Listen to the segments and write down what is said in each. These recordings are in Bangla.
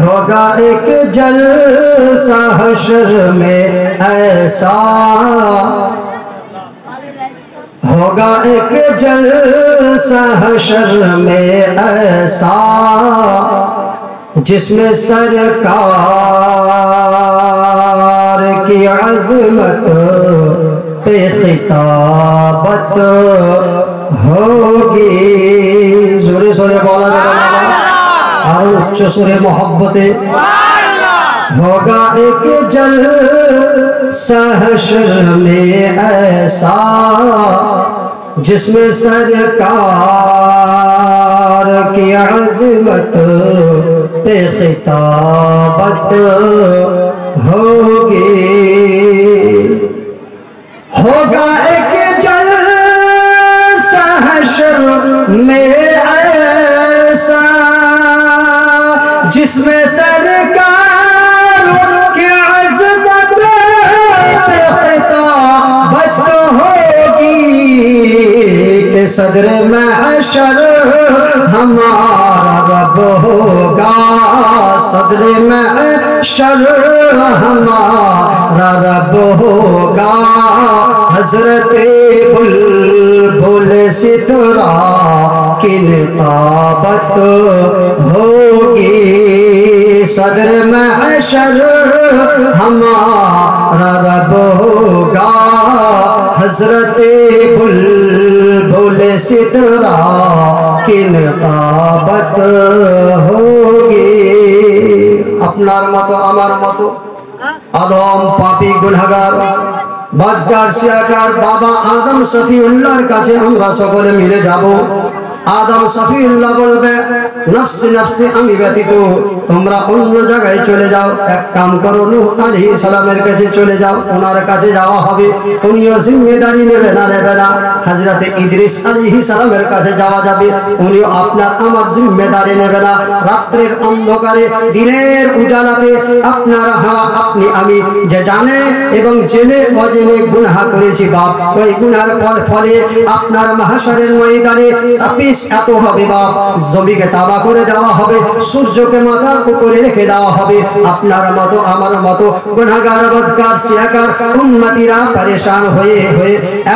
होगा एक जलसा हशर में ऐसा, होगा एक जलसा हशर में ऐसा, जिसमें सरकार की अज़मत पे खिताबत होगी। जोरे जोरे बोला और उच्च सुरे मोहब्बते। होगा एक जलसा हशर में ऐसा, जिसमें सरकार की अज़मत पे खिताबत होगी। होगा एक जलसा हशर में ऐसा, जिसमें सरकार की अज़मत पे खिताबत होगी कि सदर महशर हमारा रब होगा, सदर महशर हमारा रब होगा। हज़रत बुलबुल सितरा की निकाबत होगी। सदर महशर हमारा रब होगा, हज़रत बुलबुल सितरा की निकाबत होगी। আপনার মতো আমার মতো আদম পাপী গুনাহগার বদকার শিয়াকার বাবা আদম শফিউল্লাহর কাছে আমরা সকলে মিলে যাব। আদম শফিউল্লাহ বলবে, নফসি নফসি, আমি ব্যতীত তোমরা অন্য জায়গায় চলে যাও। এক কাম করো, নূহ আলাইহিস সালামের কাছে চলে যাও, ওনার কাছে যাওয়া হবে। উনিও জিম্মেদারি নেবে না হযরত ইদ্রিস আলাইহিস সালামের কাছে যাওয়া যাবে, উনিও আপনার আমার জিম্মেদারি নেবে না। রাত্রের অন্ধকারে দিনের উজালাতে আপনারা আপনি আমি যে জানে এবং জেনে অজেনে গুনাহ করেছি বাপ, ওই গুনার ফলে আপনার মাহশরের ময়দানে তাপিশ এত হবে বাপ, জমিকে তাবা করে দেওয়া হবে, সূর্যকে মাথার উপরে রেখে দেওয়া হবে। আপনার মতো আমার মতো গুনাহগার বদকার শিয়াকার উম্মতিরা পরেশান হয়ে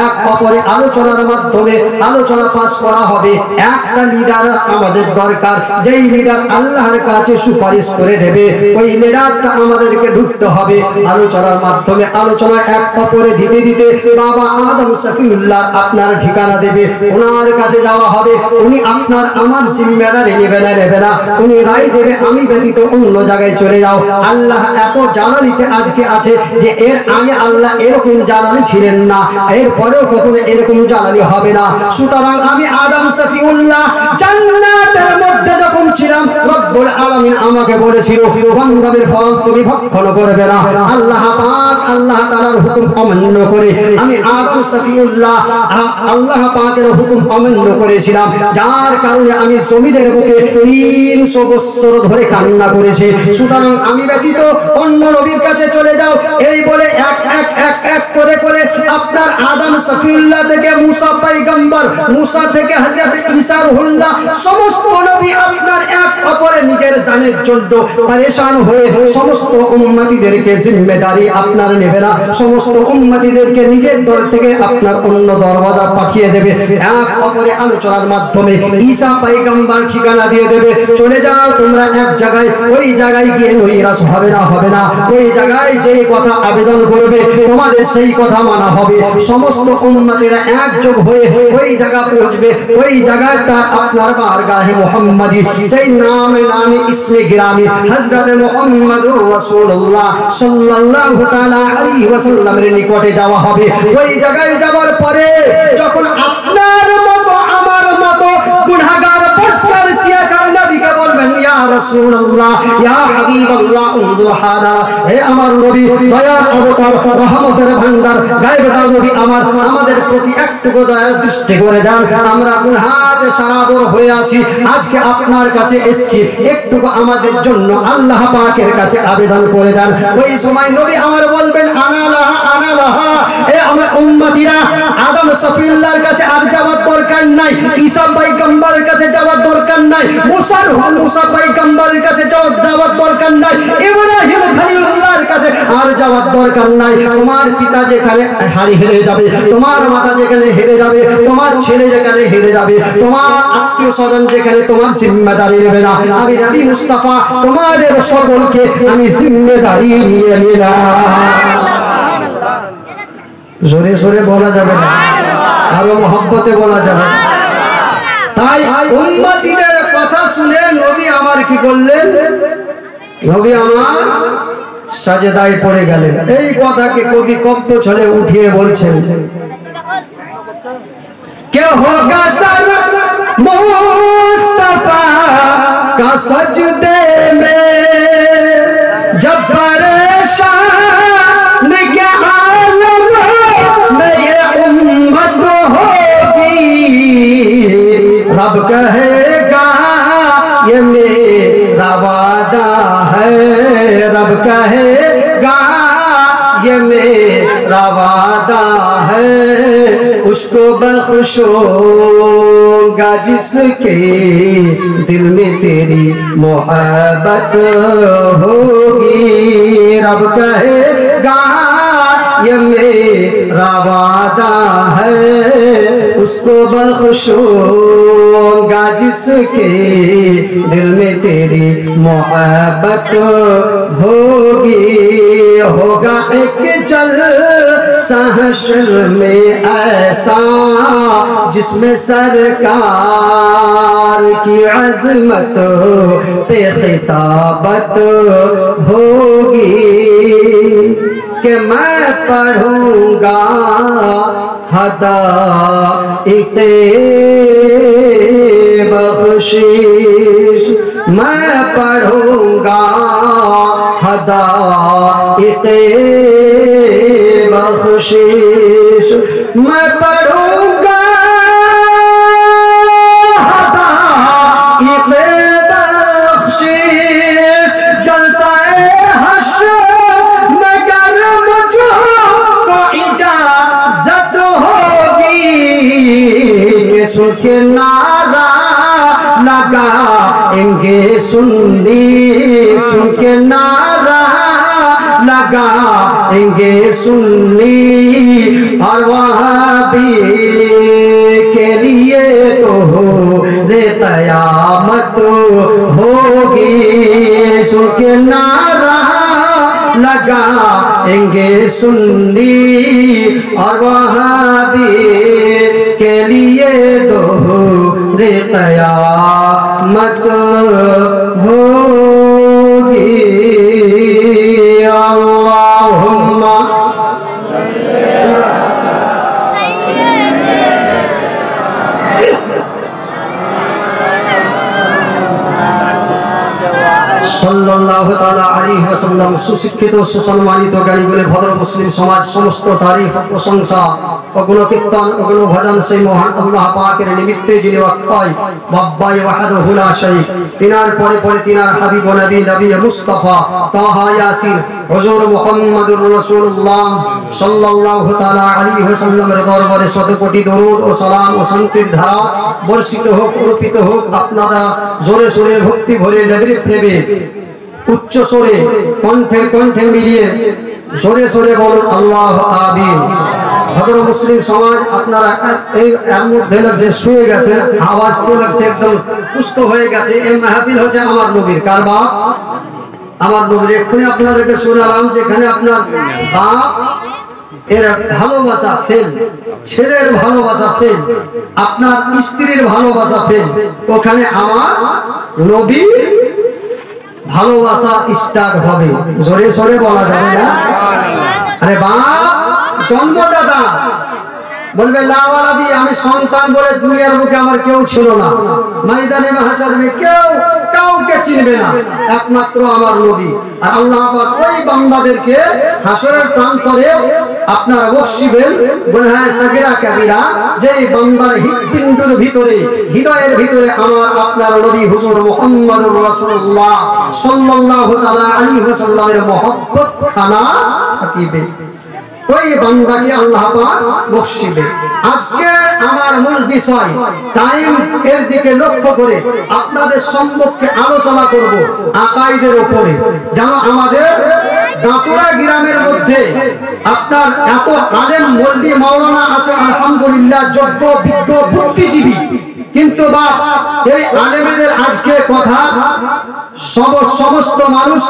এক অপরে আলোচনার মাধ্যমে আলোচনা পাস করা হবে। একটা লিডার আমাদের দরকার, যেই লিডার আল্লাহর কাছে সুপারিশ করে দেবে, ওই লিডারটা আমাদেরকে ঢুকতে হবে। আলোচনার মাধ্যমে আলোচনা এক অপরে দিতে দিতে বাবা আদম শফিউল্লাহ আপনার ঠিকানা দেবে, ওনার কাছে যাওয়া হবে। উনি আপনার আমার জিম্মেদারি নেবে না, উনি রায় দেবে আমি ব্যতীত অন্য জায়গায় চলে যাও। আল্লাহ এত জালালিতে আজকে আছে যে এর আগে আল্লাহ এরকম জালালি ছিলেন না, এর পরেও কখনো এরকম জালালি হবে না। সুতরাং আমি আদম শফিউল্লাহ জান্নাতের মধ্যে যখন ছিলাম, রব্বুল আলামিন আমাকে বলেছিল, বান্দাদের ফল তুমি ভক্ষণ করবে না। আল্লাহ পাক আল্লাহ তাআলার হুকুম অমান্য করে আমি আদম শফিউল্লাহ আল্লাহ পাকের হুকুম অমান্য করেছিলাম, যার কারণে আমি জমিনের বুকে 300 বছর ধরে কান্না করেছি। সুতরাং আমি ব্যতীত অন্য নবীর কাছে চলে যাও, এই বলে এক এক এক এক করে করে আপনার আদম শফিউল্লাহ থেকে মুসা পয়গম্বর, মুসা থেকে হযরত ঈসা রুহুল্লাহ, সমস্ত নবী আপনার এক অপরে নিজের জানের জন্য পরেশান হয়ে সমস্ত উম্মতিদেরকে জিম্মেদারি আপনার নেবে না, সমস্ত উম্মতিদেরকে নিজের দর থেকে আপনার অন্য দরওয়াজা পাঠিয়ে দেবে। এক অপরে আলোচনার মাধ্যমে ঈসা পয়গম্বর ঠিকানা দিয়ে দেবে, চলে যাও তোমরা এক জায়গায়, ওই জায়গায় গিয়ে নৈরাশ হবে না, ওই জায়গায় যেই কথা আবেদন করবে তোমাদের সেই কথা মানা হবে। সমস্ত উম্মতেরা একযোগ হয়ে ওই জায়গা পৌঁছবে, ওই জায়গাটা আপনার বারগাহে মুহাম্মাদি, সেই নামে ইসমে গিরামি হযরত মুহাম্মদুর রাসূলুল্লাহ সাল্লাল্লাহু তাআলা আলাইহি ওয়াসাল্লামের নিকটে যাওয়া হবে। ওই জায়গায় যাওয়ার পরে যখন আপনার মতো আমার মতো গুনাহগার পথকার শিয়াকার নবীকে বলবেন, ইয়া রাসূলুল্লাহ ইয়া হাবিবাল্লাহ উনজুর হানা, হে আমার নবী, দয়ার অবতার, রহমতের ভান্ডার, গায়বদার নবী, আমাদের প্রতি একটুকু দয়ার দৃষ্টি করে দেন। আমরা গুনাহে সারাবর হয়ে আছি, আজকে আপনার কাছে এসেছি, একটুকু আমাদের জন্য আল্লাহ পাকের কাছে আবেদন করে দেন। ওই সময় নবী আমার বলবেন, আনা লাহা, এ আমার উম্মতিরা, আদম শফিউল্লাহর কাছে আর যাওয়ার দরকার নাই, ঈসা পয়গম্বরের কাছে যাওয়ার দরকার নাই, মুসা পয়গম্বরের কাছে যাওয়ার নাই, ইব্রাহিম খলিলুল্লাহর কাছে আর যাওয়ার দরকার নাই। তোমার পিতা যেখানে হেরে যাবে, তোমার মাতা যেখানে হেরে যাবে, তোমার ছেলে যেখানে হেরে যাবে, তোমার আত্মীয় স্বজন যেখানে তোমার জিম্মেদারি নেবে না, আমি নবী মুস্তাফা তোমাদের সকলকে আমি জিম্মেদারি নিয়ে নিলাম। জোরে জোরে বলা যাবে না, আরো মহব্বতে বলা যাবে। তাই উম্মতীদের কথা শুনে নবী আমার কি করলেন? নবী আমার সাজদায় পড়ে গেলেন। এই কথাকে কবি কব্য ছলে উঠিয়ে বলছেন, কে হোগা সর মুস্তাফা কা সজদে মে জব পরেশান কে आलम में ये उम्मत होगी, रब कहेगा ये मेरा वादा है, रब कहेगा ये मेरा वादा है, उसको बख्शूंगा जिसके दिल में तेरी मोहब्बत होगी, रब कहेगा ये मेरा वादा है, उसको बख्शूंगा जिसके दिल में तेरी मोहब्बत होगी। होगा एक जल सहशर में ऐसा जिसमें सरकार की अजमत पे खिताबत होगी, कि मैं पढ़ूंगा हदाइते बख्शीश, मैं पढ़ूंगा हदाइते बख्शीश, मैं पढ़ूंगा हदाइते बख्शीश, जलसाए हश्र मगर मुझको इजाजत होगी, कि सुख नारा लगाएंगे सुन्नी, सुख नारा लगाएंगे सुन्नी, और वहाबी के लिए तो रे कयामत होगी, सुख नारा लगाएंगे सुन्नी, और वहाबी के लिए तो रे कयामत होगी। अल्लाहुम्मा সাল্লাল্লাহু তাআলা আলাইহি ওয়াসাল্লাম। সুশিক্ষিত সুসম্মানিত জ্ঞানীগুণে ভদ্র মুসলিম সমাজ সমস্ত তারিফ প্রশংসা ও গুণকীর্তন ও গুণভজন সেই মহান আল্লাহ পাকের নিমিত্তে যিনি ওয়াক্কাই বাব্বাই ওয়াহদাহু লা শারীক, তিনার পরে পরে তিনার হাবিব নবী নবী মুস্তাফা তাহা ইয়াসিন হুজুর মুহাম্মদুর রাসূলুল্লাহ সাল্লাল্লাহু তাআলা আলাইহি ওয়াসাল্লামের দরবারে শত কোটি দরুদ ও সালাম ও শান্তির ধারা বর্ষিত হোক, অর্পিত হোক। আপনারা জোরে সোরে ভক্তি ভরে নবীর প্রেমে উচ্চ স্বরে কণ্ঠে কণ্ঠে মিলিয়ে জোরে সোরে বলুন আল্লাহু আমিন। ভদ্র মুসলিম সমাজ, আপনারা এই এর মধ্যে লাগছে শুয়ে গেছে, আওয়াজ তো লাগছে একদম সুস্থ হয়ে গেছে। এই মাহফিল হচ্ছে আমার নবীর, কার বাপ? আমার নবীর। এক্ষুনি আপনাদেরকে শোনালাম যেখানে আপনার বাপ এর ভালোবাসা ফেল, ছেলের ভালোবাসা ফেল, আপনার স্ত্রীর ভালোবাসা ফেল, ওখানে আমার নবীর ভালোবাসা স্টার্ট হবে। জোরে সোরে বলা যাবে না। আরে বাপ জন্মদাতা বলবে লাওয়ালা দিয়ে আমি সন্তান বলে দুনিয়ার বুকে আমার কেউ ছিল না, ময়দানে মাহশরে কেউ কাউকে চিনবে না, একমাত্র আমার নবী। আর আল্লাহ পাক ওই বান্দাদেরকে হাসরের প্রান্তরে আপনারা বসিবেন গুনাহে সাগীরা কাবীরা, যেই বান্দার হৃৎপিণ্ডের ভিতরে হৃদয়ের ভিতরে আমার আপনার নবী হুজুর মুহাম্মদুর রাসূলুল্লাহ সাল্লাল্লাহু তাআলা আলাইহি ওয়াসাল্লামের মহব্বত খানা থাকিবে। ওই বান্দাকে আল্লাহ পাক বখশিবে। আজকে আমার মূল বিষয় টাইম এর দিকে লক্ষ্য করে আপনাদের সম্মুখে আলোচনা করব আকাইদের উপরে। যেন আমাদের দাঁতুড়া গ্রামের মধ্যে আপনার এত আলেম মৌলভী মাওলানা আছে আলহামদুলিল্লাহ, যোগ্য বিজ্ঞ বুদ্ধিজীবী, কিন্তু বাপ এই আলেমদের আজকে কথা সমস্ত মানুষ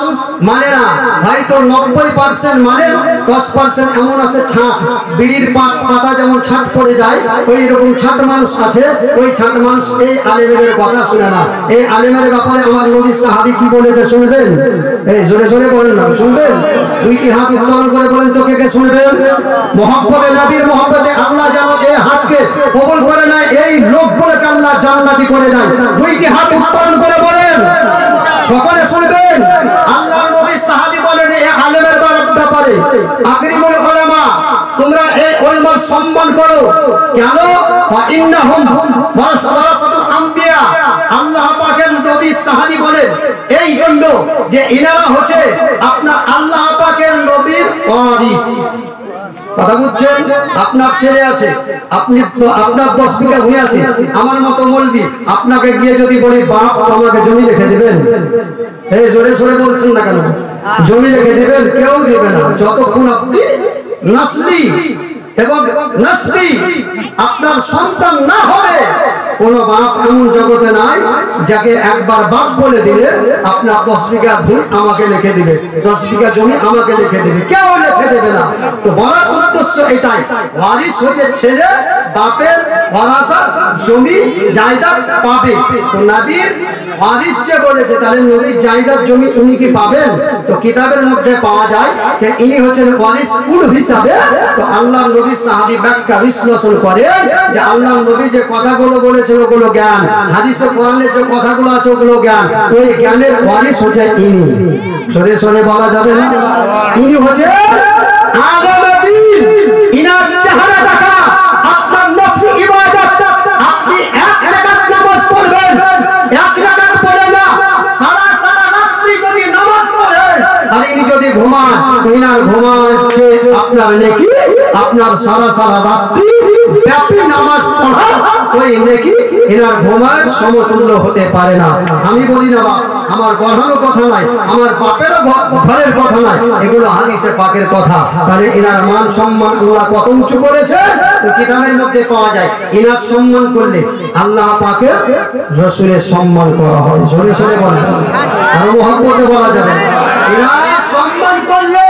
মানে না। হয়তো 90% মানে, 10% এমন আছে ছাট, বিড়ির পাতা যেমন ছাট পড়ে যায় ওই রকম ছাট মানুষ আছে। ওই ছাট মানুষ এই আলেমের কথা শুনে না। এই আলেমের ব্যাপারে আমার নবী সাহাবী কি বলেছে শুনবেন? এই জোরে জোরে বলেন না, শুনবেন? দুইটি হাত উত্তোলন করে বলেন তো কে কে শুনবেন? মহব্বতে নবীর মহব্বতে আল্লাহ যেন এই হাতকে কবুল করে নেয়, এই লোকগুলোকে আল্লাহ জান্নাতি করে নেয়। দুইটি হাত উত্তোলন করে বলেন, সকলে শুনবেন। আল্লাহর নবী সাহাবী বলেন এই আলেমের ব্যাপারে, আকরিমুল উলামা, তোমরা এই উলামার সম্মান করো। কেন? ফাইন্নাহুম ওয়ারাসাতুল আম্বিয়া। আল্লাহ পাকের নবী সাহাবী বলেন এই জন্য যে ইনারা হচ্ছে আপনার আল্লাহ পাকের নবীর ওয়ারিস। কথা বুঝছেন? আপনার ছেলে আছে, আপনার 10 বিঘা ভূমি আছে, আমার মতো মৌলবি আপনাকে গিয়ে যদি বলি বাপ আমাকে জমি লিখে দিবেন? এই জোরে জোরে বলছেন না কেন? জমি লিখে দিবেন? কেউ দেবে না যতক্ষণ আপনি নাসলি এবং নাসলি আপনার সন্তান না হবে। কোন বাপ এমন জগতে নাই যাকে একবার বাপ বলে দিলে আপনার 10 বিঘা ভূমি আমাকে লিখে দিবে, 10 বিঘা জমি আমাকে লিখে দিবে, কেউ লিখে দেবে না। তো বলার উদ্দেশ্য এটাই, ওয়ারিস হচ্ছে ছেলে, বাপের ওয়ারাসাত জমি জায়দাদ পাবে। তো নবীর ওয়ারিস যে বলেছে, তাহলে নবীর জায়দাদ জমি উনি কি পাবেন? তো কিতাবের মধ্যে পাওয়া যায় যে ইনি হচ্ছেন ওয়ারিস কুল হিসাবে। তো আল্লাহর নবী সাহাবী ব্যাখ্যা বিশ্লেষণ করেন যে আল্লাহর নবী যে কথাগুলো বলেছেন ওগুলো জ্ঞান, হাদিসে কোরআনে যে কথাগুলো আছে ওগুলো জ্ঞান। ওই জ্ঞানের ওয়ারিস হচ্ছে ইনি। সরে সরে বলা যাবে না, ইনি হচ্ছে আগামী দিন। ইনার চেহারা দেখা আপনার নফল ইবাদত, আপনি এক রাকাত নামাজ পড়বেন, এক রাকাত পড়ে না, সারা সারা রাত্রি যদি নামাজ পড়েন আর ইনি যদি ঘুমান, ইনার ঘুমাচ্ছে আপনার নেকি আপনার সারা সারা রাত্রি ব্যাপী নামাজ পড়া ওই নেকি এনার ঘুমার সমতুল্য হতে পারে না। আমি বলি না বাপ, আমার গড়ানো কথা নাই, আমার বাপেরও ঘরের কথা নাই, এগুলো হাদিসে পাকের কথা। তাহলে এনার মান সম্মান আল্লাহ কত উঁচু করেছে কিতাবের মধ্যে পাওয়া যায়। এনার সম্মান করলে আল্লাহ পাকের রাসূলের সম্মান করা হয়। জোরে জোরে বলেন, আর মহব্বতে বলা যাবে। এনার সম্মান করলে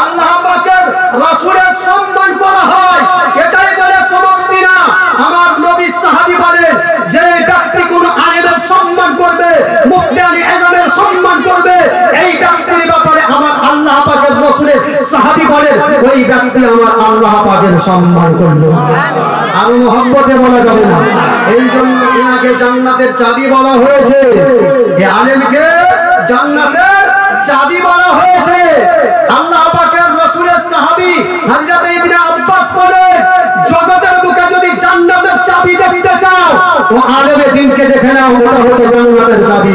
আল্লাহ পাকের রাসূলের সম্মান করা হয়। এটাই বলে সমাপ্তি না। আমার নবী সাহাবী বলেন যে ব্যক্তি কোন আলেমের সম্মান করবে, মুফতি আলী আযমের সম্মান করবে, এই ব্যক্তির ব্যাপারে আমার আল্লাহ পাকের রাসূলের সাহাবী বলেন ওই ব্যক্তি আমার আল্লাহ পাকের সম্মান করবে। আর মহব্বতে বলা যাবে না। এই জন্য এনাকে জান্নাতের চাবি বলা হয়েছে। এই আলেমকে জান্নাতের চাবি বলা হয়েছে। আল্লাহ পাকের রাসূলের সাহাবী হযরত ইবনে আব্বাস বলেন জগতের বুকে যদি জান্নাতের চাবি দেখতে চাও তো আলেমে দ্বীনকে দেখে নাও, ওটা হচ্ছে জান্নাতের চাবি।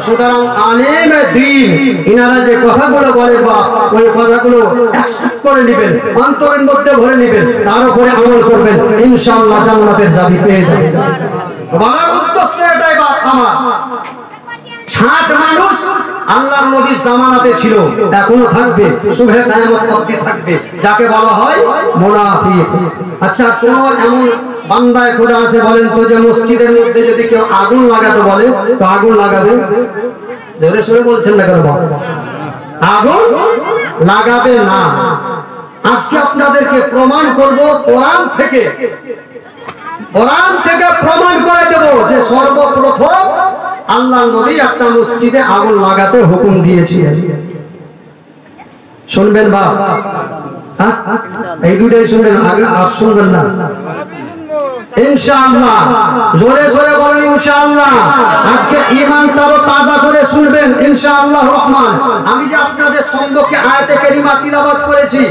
সুতরাং আলেমে দ্বীন ইনারা যে কথাগুলো বলে বা ওই কথাগুলো অ্যাকসেপ্ট করে নেবেন, অন্তরের মধ্যে ভরে নেবেন, তার উপরে আমল করবেন, ইনশাআল্লাহ জান্নাতের চাবি পেয়ে যাবেন। বলার উদ্দেশ্য এটাই বাপ আমার। 60 মানুষ আল্লাহর নবীর জামানাতে ছিল, এখনো থাকবে, শুভে কিয়ামত অবধি থাকবে, যাকে বলা হয় মুনাফিক। আচ্ছা, কোন এমন বান্দায়ে খোদা আছে বলেন তো যে মসজিদের মধ্যে যদি কেউ আগুন লাগাতে বলে তো আগুন লাগাবে? জোরে শুনে বলছেন না কেন? আগুন লাগাবে না। আজকে আপনাদেরকে প্রমাণ করব কোরআন থেকে প্রমাণ করে দেব যে সর্বপ্রথম আল্লাহ নবী একটা মসজিদে আগুন লাগাতে হুকুম দিয়েছিলেন। শুনবেন বাপ? এই দুটাই শুনবেন, আগে আর শুনবেন না ইনশাআল্লাহ। জোরে জোরে বলেন ইনশাআল্লাহ। আজকে ঈমান তারও তাজা করে শুনবেন ইনশাআল্লাহ রহমান। আমি যে আপনাদের সম্মুখে আয়াতে কারিমা তিলাওয়াত করেছি,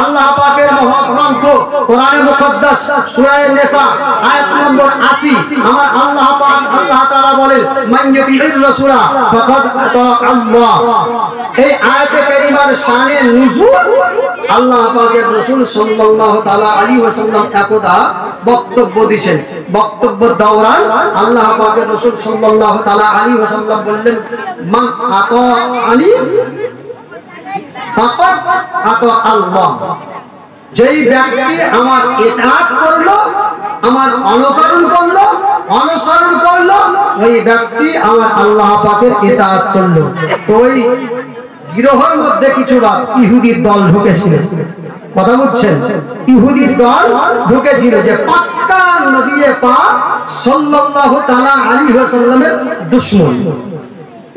আল্লাহ পাকের মহাগ্রন্থ কোরআনে মুকদ্দাস সূরা নিসা আয়াত নম্বর 80, আমার আল্লাহ পাক আল্লাহ তাআলা বলেন মান ইউতির রাসূলা ফাকাদ আতা আল্লাহ। এই আয়াতে পরিমাণ শানে নুজুল আল্লাহ পাকের রাসূল সাল্লাল্লাহু তাআলা আলাইহি ওয়াসাল্লাম একদা বক্তব্য দিয়েছেন। বক্তব্য দৌরান আল্লাহ পাকের রাসূল সাল্লাল্লাহু তাআলা আলাইহি ওয়াসাল্লাম বললেন, মান আতাআনি ফাকাদ আতা আল্লাহ। যেই ব্যক্তি আমার ইতাআত করলো, আমার অনুকরণ করলো, অনুসরণ করলো, ওই ব্যক্তি আমার আল্লাহ পাকের ইতাআত করলো। তো ওই গৃহের মধ্যে কিছু ইহুদির দল ঢুকেছিল, কথা বুঝছেন? ইহুদির দল ঢুকেছিল যে পাক্কা নবী পাক সাল্লাল্লাহু তাআলা আলাইহি ওয়াসাল্লামের দুশমন।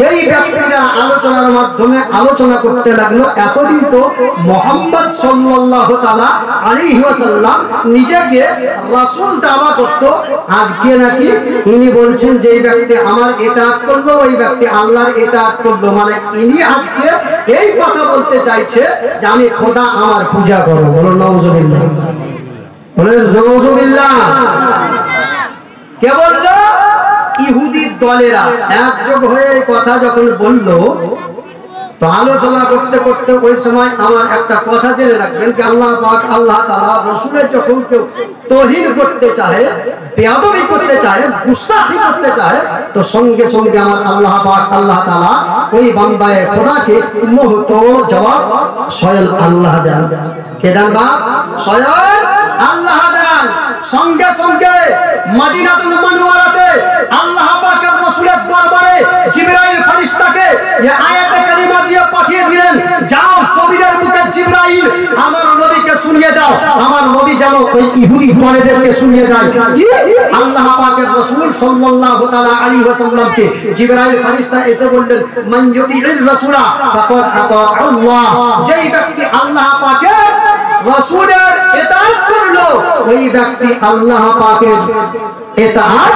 এই ব্যক্তিরা আলোচনার মাধ্যমে আলোচনা করতে লাগলো, এতদিন তো মুহাম্মদ সাল্লাল্লাহু তাআলা আলাইহি ওয়াসাল্লাম নিজেকে রাসূল দাওয়া করত, আজকে নাকি ইনি বলছেন যে এই ব্যক্তি আমার ইতাআত করলো, ওই ব্যক্তি আল্লাহর ইতাআত করলো। মানে ইনি আজকে এই কথা বলতে চাইছে যে আমি খোদা আমার পূজা করব। বলো নাউজুবিল্লাহ, বলে নাউজুবিল্লাহ। কে বললো? ইহুদির দলেরা একযোগ হয়ে এই কথা যখন বলল, তো আলোচনা করতে করতে ওই সময় আমার একটা কথা জেনে রাখবেন যে আল্লাহ পাক আল্লাহ তাআলা রাসূলের যখন কেউ তাওহীন করতে চায়, বেয়াদবি করতে চায়, গুস্তাখি করতে চায়, তো সঙ্গে সঙ্গে আমার আল্লাহ পাক আল্লাহ তাআলা ওই বান্দায়ে খোদাকে মুহূর্ত জবাব স্বয়ং আল্লাহ দেন। কে দেন? বা স্বয়ং আল্লাহ দেন। সঙ্গে সঙ্গে মদিনাতুল মুনাওয়ারাতে আল্লাহ পাকের রাসূলের দরবারে জিবরাইল ফেরেশতাকে এই আয়াতে কারিমা দিয়ে পাঠিয়ে দিলেন, যাও জমিনের বুকে জিবরাইল আমার নবীকে শুনিয়ে দাও। আমার নবী যেন ওই ইহুদি দলেদেরকে শুনিয়ে দেয় কি আল্লাহ পাকের রাসূল সাল্লাল্লাহু তাআলা আলাইহি ওয়াসাল্লামকে জিবরাইল ফেরেশতা এসে বললেন, মান ইউতি'র রাসূলা ফাকাদ আতা আল্লাহ। যেই ব্যক্তি আল্লাহ পাকের রাসূলের ইতাআত করলো, ওই ব্যক্তি আল্লাহ পাকের ইতাআত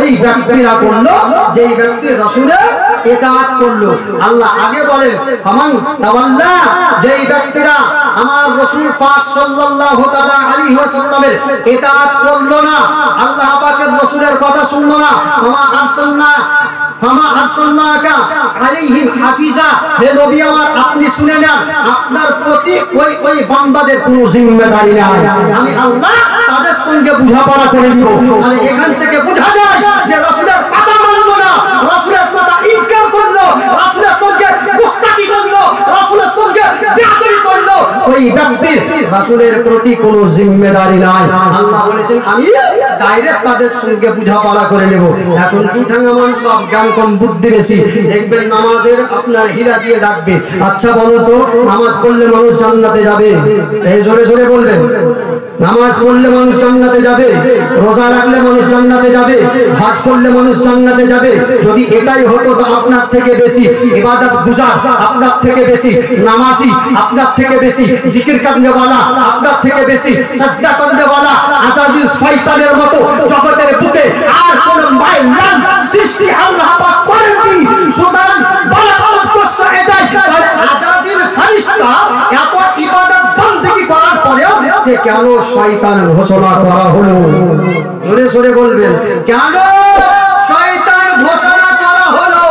ওই ব্যক্তিরা করলো যেই ব্যক্তি রাসূলের ইতাআত করলো। আল্লাহ আগে বলেন, ফামান তাওয়াল্লা, যেই ব্যক্তিরা আমার রাসূল পাক সাল্লাল্লাহু তাআলা আলাইহি ওয়াসাল্লামের ইতাআত করলো না, আল্লাহ পাকের রাসূলের কথা শুনলো না, ফামা আরসালনাকা আলাইহিম হাফিজা। হে নবী আমার, আপনি শুনে নেন, আপনার প্রতি ওই বান্দাদের কোনো জিম্মেদারি নাই। আমি আল্লাহ তাদের সঙ্গে বোঝাপড়া করে দিব। আর এখান থেকে বোঝা যায় যে রাসূলের কথা মানলো না, রাসূলের কথা ইনকার করলো, রাসূলের সঙ্গে গুস্তাখি করলো, রাসূলের সঙ্গে বেয়াদবি করলো, ওই ব্যক্তির রাসূলের প্রতি কোনো জিম্মেদারি নাই। আল্লাহ বলেছেন আমি ডাইরেক্ট তাদের সঙ্গে বোঝাপড়া করে নেব। এখন দুঠাঙ্গা মানুষ সব জ্ঞান কম বুদ্ধি বেশি, দেখবেন নামাজের আপনার হীরা দিয়ে ডাকবে। আচ্ছা বলো তো, নামাজ পড়লে মানুষ জান্নাতে যাবে? এই জোরে জোরে বলবেন। নামাজ পড়লে মানুষ জান্নাতে যাবে, রোজা রাখলে মানুষ জান্নাতে যাবে, হজ করলে মানুষ জান্নাতে যাবে। যদি এটাই হতো তো আপনার থেকে বেশি ইবাদত গুজার, আপনার থেকে বেশি নামাজি, আপনার থেকে বেশি জিকির করনেওয়ালা, আপনার থেকে বেশি সাজদা করনেওয়ালা আজাজিল শয়তানের মতো জগতের বুকে আর কোন মাইলান সৃষ্টি আল্লাহ পাক করেননি। সুতরাং বলা উদ্দেশ্য এটাই, আজাজিল ফেরেশতা এত ইবাদত বندگی করার পরেও সে কেন শয়তান ঘোষণা করা হলো? জোরে জোরে বলবেন, কেন শয়তান ঘোষণা করা হলো?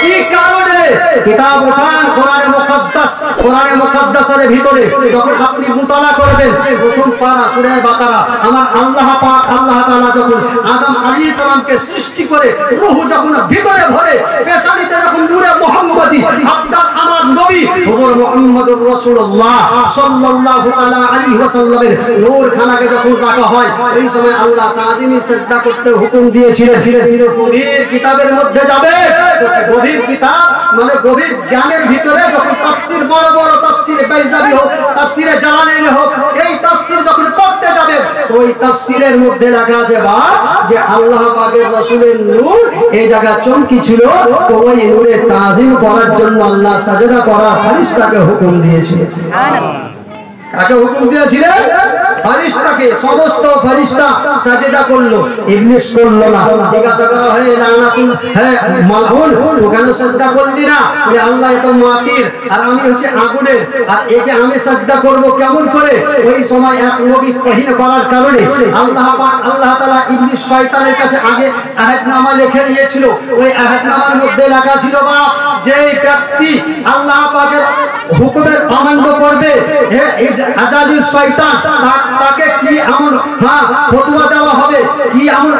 কি কারণে? কিতাব উঠান কোরআনে মুকদ্দাস, কোরআনে মুকদ্দাসের ভিতরে যখন আপনি মুতালা করবেন প্রথম পারা সূরা বাকারা, আমার আল্লাহ পাক আল্লাহ তাআলা যখন আদম আলাইহিস সালামকে সৃষ্টি করে রূহ যখন ভিতরে ভরে পেশানিতে যখন নূরে মুহাম্মদী আপনার আমার নবী হুজুর মুহাম্মদুর রাসূলুল্লাহ সাল্লাল্লাহু তাআলা আলাইহি ওয়াসাল্লামের নূর খানাকে যখন রাখা হয়, এই সময় আল্লাহ তাজিমি সিজদা করতে হুকুম দিয়েছিলেন। গভীর কিতাবের মধ্যে যাবে, গভীর কিতাব মানে গভীর জ্ঞানের ভিতরে যখন তাফসীর, বড় বড় তাফসীর বাইজাবি হোক, তাফসীরে জালালাইন হোক, এই তাফসীর যখন পড়তে যাবে ওই তাফসীরের মধ্যে লেখা আছে বা যে আল্লাহ পাকের রাসূলের নূর এই জায়গা চমকি ছিল, তো ওই নূরের তাজিম করার জন্য আল্লাহ সাজদা করা ফেরেশতাকে হুকুম দিয়েছিলেন। সুবহানাল্লাহ। কাকে হুকুম দিয়েছিলেন? ফেরেশতাকে সমস্ত ফেরেশতা সাজদা করলো, ইবলিস করলো না। জিজ্ঞাসা করা হয় লানাতুল হ্যাঁ মালউন, তো কেন সাজদা করলি না? বলে আল্লাহ তো মাটির আর আমি হচ্ছে আগুনের, আর একে আমি সাজদা করব কেমন করে? ওই সময় এক নবী কহিন করার কারণে আল্লাহ পাক আল্লাহ তাআলা ইবলিস শয়তানের কাছে আগে আয়াতনামা লিখে দিয়েছিল। ওই আয়াতনামার মধ্যে লেখা ছিল বা যে ব্যক্তি আল্লাহ পাকের হুকুমের অমান্য করবে, এই আজাজিল শয়তান তাকে কি এমন ফতোয়া দেওয়া হবে, কি এমন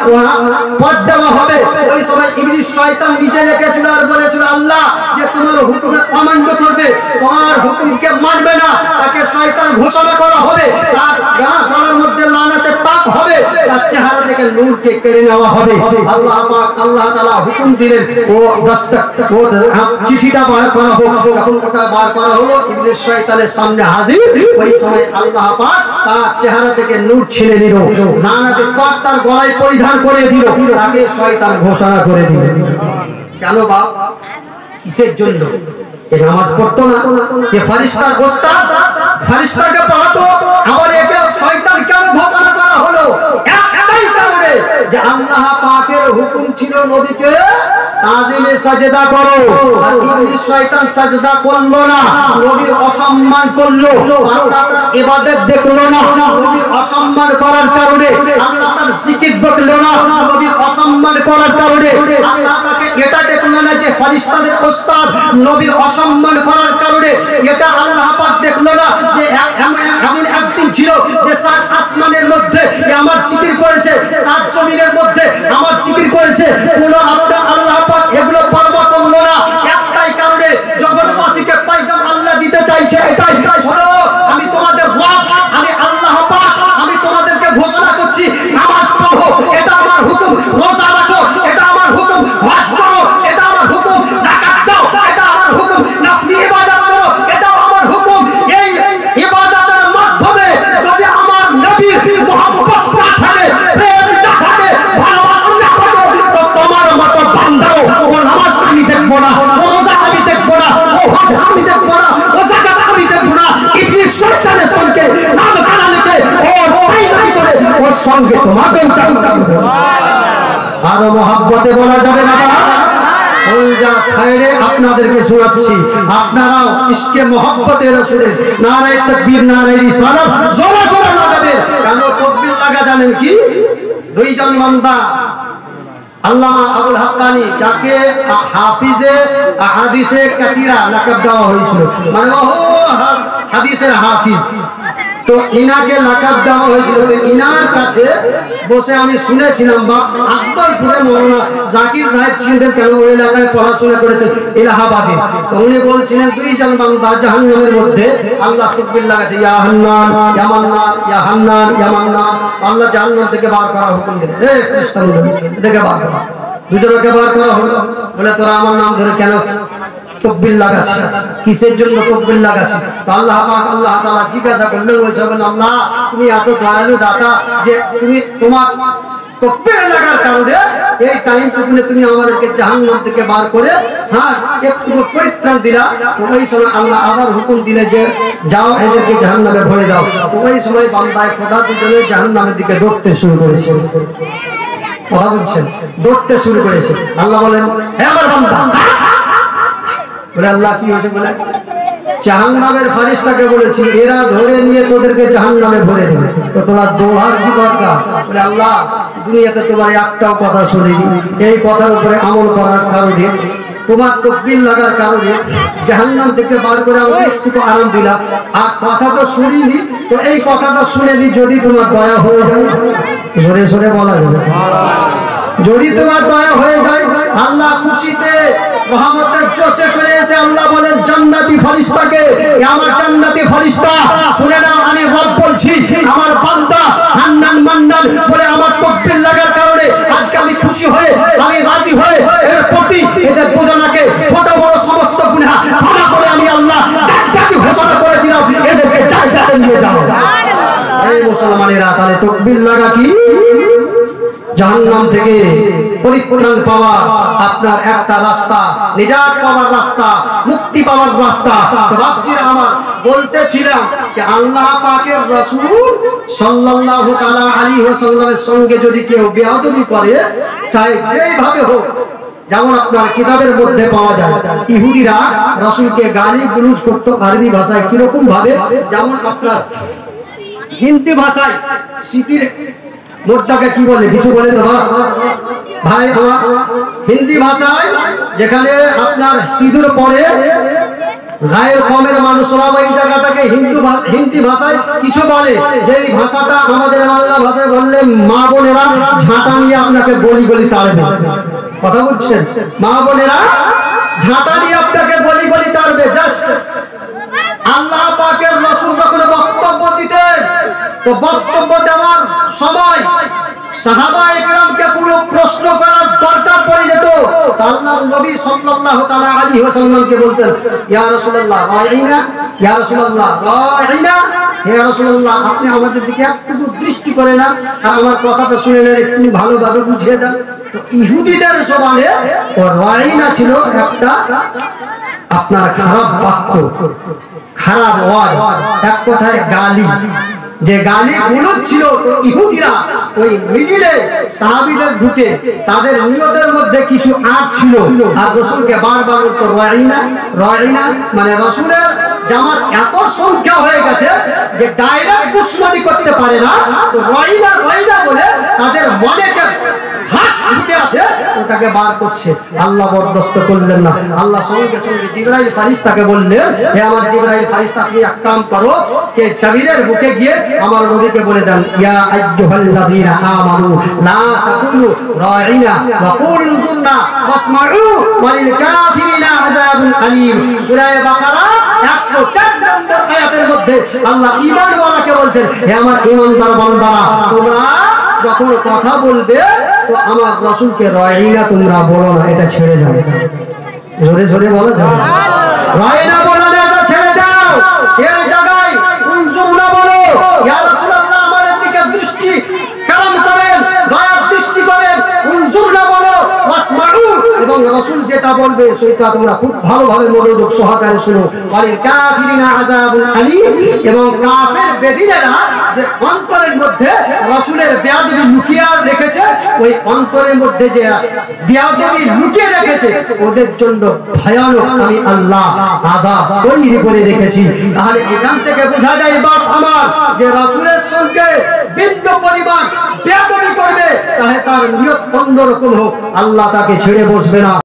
পদ দেওয়া হবে। ওই সময় ইবলিস শয়তান নিজে লিখেছিল আর বলেছিল আল্লাহ যে তোমার হুকুমের অমান্য করবে, তোমার হুকুমকে মানবে না, তাকে শয়তান ঘোষণা করা হবে, তার গলার মধ্যে লানাতের তাপ হবে, তার চেহারা থেকে নূরকে কেড়ে নেওয়া হবে। আল্লাহ পাক আল্লাহ তাআলা হুকুম দিলেন ও চিঠিটা বার করা হোক। যখন ওটা বার করা হলো ইবলিস শয়তানের সামনে হাজির, ওই সময় আল্লাহ পাক তার চেহারা থেকে নূর ছিনে নিল, লানাতের তাপ তার গলায় পরিধান করে দিল, তাকে শয়তান ঘোষণা করে দিল। কেন বাপ? কিসের জন্য? এ নামাজ পড়তো না, এ ফেরেশতার গোস্তাদ ফেরেশতাকে পড়াতো, আবার একে শয়তান কেন ঘোষণা করা হলো? একটাই কারণে যে আল্লাহ পাকের হুকুম ছিল নবীকে তাজিমে সাজদা করো, আর ইবলিস শয়তান সাজদা করলো না, নবীর অসম্মান করলো, আল্লাহ তার ইবাদত দেখলো না, নবীর অসম্মান করার কারণে আল্লাহ তার জিকির দেখলো না, নবীর অসম্মান করার কারণে আল্লাহ তাকে এটা দেখলো না যে ফেরেশতাদের ওস্তাদ নবীর অসম্মান করার কারণে এটা আল্লাহ পাক দেখলো না যে এমন একদিন ছিল যে সাত আসমানের মধ্যে আমার জিকির করেছে, সাত জমিনের মধ্যে আমার জিকির করেছে, কোন আপনার আল্লাহ পাক এগুলো পরোয়া করলো না। একটাই কারণে জগৎবাসীকে পয়গাম আল্লাহ দিতে চাইছে, এটাই শোনো আমি তোমাদের রব, আমি আল্লাহ পাক, আমি তোমাদেরকে ঘোষণা করছি নামাজ পড়ো, এটা আমার হুকুম, রোজা রাখো, এটা আমার হুকুম, হজ করো, এটা আমার হুকুম, যাকাত দাও, এটা আমার হুকুম, নফলি ইবাদত করো, এটা আমার হুকুম। এই ইবাদতের মাধ্যমে যদি আমার নবীর মুহাব্বত না থাকে, প্রেম না থাকে, ভালোবাসা না থাকে, তো তোমার মতো বান্দাও ও নামাজ আমি দেখব না, ও রোজা আমি দেখব না, ও হজ আমি দেখব না, ও যাকাত আমি দেখব না। ইবলিস শয়তানের সঙ্গে নাম কালালিতে ও পাইনাই করে ওর সঙ্গে তোমাকে চাইতে হবে। আরো মহব্বতে বলা যাবে না। আপনাদেরকে শোনাচ্ছি, আপনারাও ইশকে মহব্বতের রাসূলের নারায়ে তাকবীর নারায়ে রিসালাত জোরে জোরে লাগাবেন। কেন তাকবীর লাগা জানেন কি? দুইজন বান্দা আল্লামা আবুল হাক্কানি, যাকে হাফিজে হাদিসে কাসীরা লাকাব দেওয়া হয়েছিল, মানে ও হাদিসের হাফিজ, তো ইনাকে লাকাব দেওয়া হয়েছিল। ইনার কাছে বসে আমি শুনেছিলাম বা আকবরপুরে মৌলানা জাকির সাহেব ছিলেন, কেন ওই এলাকায় পড়াশোনা করেছেন এলাহাবাদে, তো উনি বলছিলেন দুইজন বান্দা জাহান্নামের মধ্যে আল্লাহ তাকবীর লাগাছে, ইয়া হান্নান ইয়া মান্নান, ইয়া হান্নান ইয়া মান্নান, আল্লাহ জাহান্নাম থেকে বার করার হুকুম দিলেন, এই ফেরেশতাদের থেকে বার করা, দুজনকে বার করা হলো। বলে তোরা আমার নাম ধরে কেন তাকবীর লাগাছিস, কিসের জন্য তাকবীর লাগাছিস? তো আল্লাহ পাক আল্লাহ তাআলা জিজ্ঞাসা করলেন, ওই সময় আল্লাহ তুমি এত দয়ালু দাতা যে তুমি তোমার তাকবীর লাগার কারণে এই টাইমটুকুনে তুমি আমাদেরকে জাহান্নাম থেকে বার করে একটু পরিত্রাণ দিলা। ওই সময় আল্লাহ আবার হুকুম দিলে যে যাও এদেরকে জাহান্নামে ভরে দাও। ওই সময় বান্দায় খোদা দুজনে জাহান্নামের দিকে দৌড়তে শুরু করেছে। কথা বলছেন, দৌড়তে শুরু করেছে। আল্লাহ বলেন, হে আমার বান্দা, বলে আল্লাহ কি হয়েছে? বলে জাহান্নামের ফেরেশতাকে বলেছি এরা ধরে নিয়ে তোদেরকে জাহান্নামে ভরে দেবে, তো তোমার দৌড়ার কি দরকার? বলে আল্লাহ দুনিয়াতে তোমার একটাও কথা শুনিনি, এই কথার উপরে আমল করার কারণে, তোমার তাকবীর লাগার কারণে জাহান্নাম থেকে বার করে আমাকে একটু আরাম দিলা, আর কথা তো শুনিনি, তো এই কথাটা শুনেনি যদি তোমার দয়া হয়ে যায়, জোরে জোরে বলা যাবে, যদি তোমার দয়া হয়ে যায়, আল্লাহ খুশিতে রহমতের জোশে চলে এসে আল্লাহ বলেন জান্নাতি ফেরেশতাকে, আমার জান্নাতি ফেরেশতা শুনে নাও, আমি রব বলছি, আমার বান্দা হান্নান মান্নান বলে আমার তাকবীর লাগার কারণে আজকে আমি খুশি হয়ে, আমি রাজি হয়ে এর প্রতি এদের দুজনকে ছোট বড় সমস্ত গুনাহ ক্ষমা করে আমি আল্লাহ জান্নাতি ঘোষণা করে দিলাম, এদেরকে জান্নাতে নিয়ে যাও। এই মুসলমানেরা, তাহলে তাকবীর লাগা কি? জাহান্নাম থেকে পরিত্রাণ পাওয়া আপনার একটা রাস্তা, নিজাত পাওয়ার রাস্তা, মুক্তি পাওয়ার রাস্তা। বাপজিরা আমার, বলতেছিলাম যে আল্লাহ পাকের রাসূল সাল্লাল্লাহু তাআলা আলাইহি ওয়াসাল্লামের সঙ্গে যদি কেউ বেয়াদবি করে, চাই যেইভাবে হোক, যেমন আপনার কিতাবের মধ্যে পাওয়া যায় ইহুদিরা রাসূলকে গালি গালাজ করত আরবি ভাষায়, কিরকম ভাবে, যেমন আপনার হিন্দি ভাষায় শীতের মোটটাকে কি বলে, কিছু বলে তো ভাই আমার, হিন্দি ভাষায় যেখানে আপনার সিঁদুর পরে গায়ের কমের মানুষরা ওই জায়গাটাকে হিন্দি ভাষায় কিছু বলে, যেই ভাষাটা আমাদের বাংলা ভাষায় বললে মা বোনেরা ঝাঁটা নিয়ে আপনাকে গলি গলি তাড়বে। কথা বলছেন? মা বোনেরা ঝাঁটা নিয়ে আপনাকে গলি গলি তাড়বে। জাস্ট আল্লাহ পাকের রাসূল যখন বক্তব্য দিতেন, তো বক্তব্য দেওয়ার সময় সাহাবায়ে কেরামকে কোনো প্রশ্ন করার দরকার পড়ে যেত, আল্লাহর নবী সাল্লাল্লাহু তাআলা আলাইহি ওয়াসাল্লামকে বলতেন, ইয়া রাসূলুল্লাহ রাইনা, ইয়া রাসূলুল্লাহ রাইনা, হে রাসূলুল্লাহ আপনি আমাদের দিকে একটু দৃষ্টি করে না, আর আমার কথাটা শুনে নেন, একটু ভালোভাবে বুঝিয়ে দেন। তো ইহুদিদের জবানে ও রাইনা ছিল একটা আপনার খারাপ বাক্য, খারাপ ওয়ার্ড, এক কথায় গালি, যে গালি গুলোজ ছিল। তো ইহুদিরা ওই মিডিলে সাহাবীদের ঢুকে তাদের নিয়তের মধ্যে কিছু আঁচ ছিল, আর রাসূলকে বারবার বলতো রাইনা রাইনা, মানে রাসূলের জামাত এত সংখ্যা হয়ে গেছে যে ডাইরেক্ট দুশমনি করতে পারে না, তো রাইনা রাইনা বলে তাদের মনে যে হাস উঠে আছে ওটাকে বার করছে। আল্লাহ বরদাস্ত করলেন না, আল্লাহ সঙ্গে সঙ্গে জিবরাইল ফারিস্তাকে বললেন, হে আমার জিবরাইল ফারিস্তা, আপনি এক কাম করো, কে জাবিরের বুকে গিয়ে আমার নবীকে বলে দেন, ইয়া আইয়ুহাল্লাযীনা আমানু লা তাকুলু রাইনা ওয়া কুলু যুন্না ওয়াসমাউ ওয়ালিল কাফিরিনা আযাবুন আলীম। সূরা বাকারা 104 নম্বর আয়াতের মধ্যে আল্লাহ ঈমানওয়ালাকে বলছেন, হে আমার ঈমানদার বান্দারা, তোমরা যখন কথা বলবে তো আমার রাসূলকে রাইনা তোমরা বলো না, এটা ছেড়ে দাও। জোরে জোরে বলো, রাইনা বলো না, এটা ছেড়ে দাও। এর জায়গায় উনজুরনা বলো, ইয়া রাসূলুল্লাহ আমাদের দিকে দৃষ্টি কারণ করেন, দয়ার দৃষ্টি করেন। উনজুরনা বলো, ওয়াসমাউ, এবং রাসূল যেটা বলবে সেটা তোমরা খুব ভালোভাবে মনোযোগ সহকারে শুনো। ওয়ালিল কাফিরিনা আযাবুন আলীম, এবং কাফের বেদিনেরা যে অন্তরের মধ্যে রাসূলের বেয়াদবি লুকিয়ে রেখেছে, ওই অন্তরের মধ্যে যে বেয়াদবি লুকিয়ে রেখেছে ওদের জন্য ভয়ানক আমি আল্লাহ আযাব তৈরি করে রেখেছি। তাহলে এখান থেকে বোঝা যায় বাপ আমার, যে রাসূলের সঙ্গে বিন্দু পরিমাণ বেয়াদবি করবে, চাহে তার নিয়ত অন্যরকম হোক, আল্লাহ তাকে ছেড়ে বসবে না।